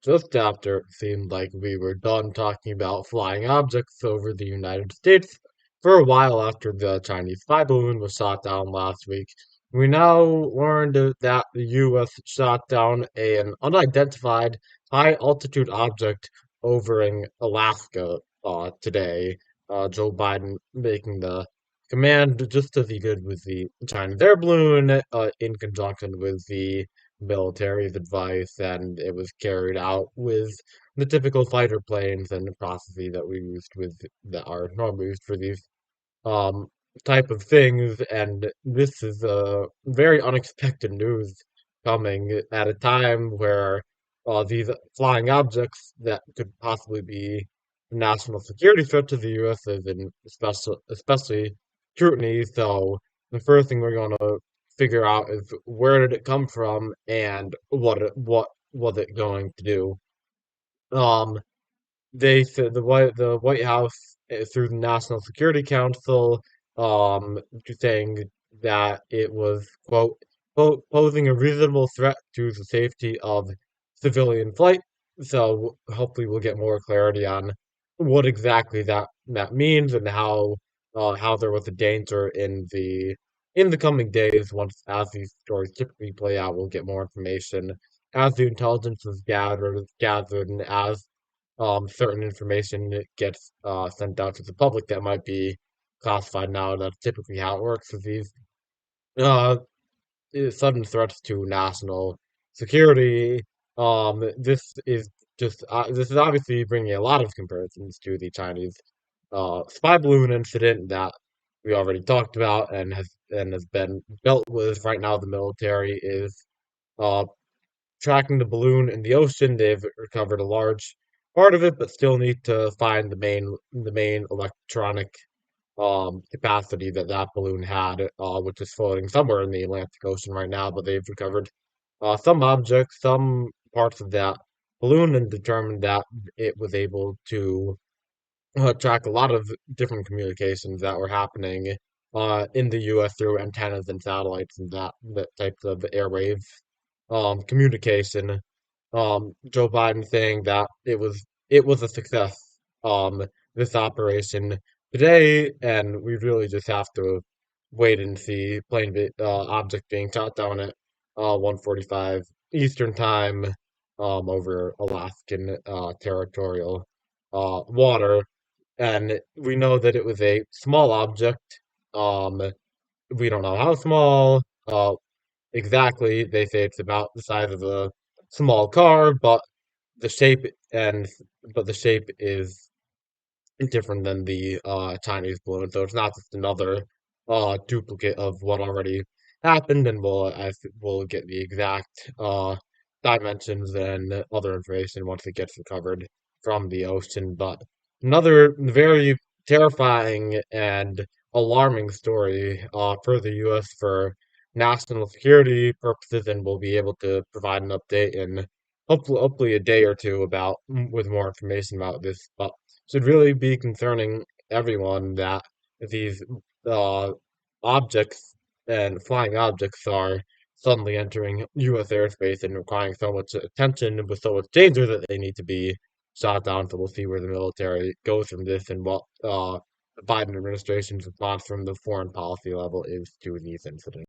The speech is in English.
just after it seemed like we were done talking about flying objects over the United States for a while after the Chinese spy balloon was shot down last week. We now learned that the U.S. shot down an unidentified high altitude object over in Alaska today. Joe Biden making the command just as he did with the Chinese air balloon in conjunction with the military's advice, and it was carried out with the typical fighter planes and the processes that we used with that are normally used for these um type of things. And this is very unexpected news coming at a time where these flying objects that could possibly be a national security threat to the U.S. is in especially scrutiny. So the first thing we're going to figure out is where did it come from and what was it going to do. Um, they said the White House through the National Security Council saying that it was quote posing a reasonable threat to the safety of civilian flight. So hopefully we'll get more clarity on what exactly that means and how there was a danger in the coming days. Once as these stories typically play out, we'll get more information as the intelligence is gathered and as certain information gets sent out to the public that might be classified now. That's typically how it works with these uh, sudden threats to national security. This is obviously bringing a lot of comparisons to the Chinese spy balloon incident that we already talked about and has been dealt with. Right now, the military is uh, tracking the balloon in the ocean. They've recovered a large part of it, but still need to find the main electronic capacity that that balloon had, which is floating somewhere in the Atlantic Ocean right now. But they've recovered some objects, some parts of that balloon, and determined that it was able to track a lot of different communications that were happening in the U.S. through antennas and satellites and that types of airwaves communication. Joe Biden saying that it was a success. This operation today, and we really just have to wait and see object being shot down at 1:45 Eastern time over Alaskan territorial water, and we know that it was a small object. Um, we don't know how small. Exactly. They say it's about the size of a small car, the shape and but the shape is different than the Chinese balloon, so it's not just another duplicate of what already happened, and we'll get the exact dimensions and other information once it gets recovered from the ocean. But another very terrifying and alarming story for the U.S. for national security purposes, and we'll be able to provide an update in hopefully a day or two about with more information about this. But should really be concerning everyone that these uh, objects and flying objects are suddenly entering U.S. airspace and requiring so much attention with so much danger that they need to be shot down. So we'll see where the military goes from this and what the Biden administration's response from the foreign policy level is to these incidents.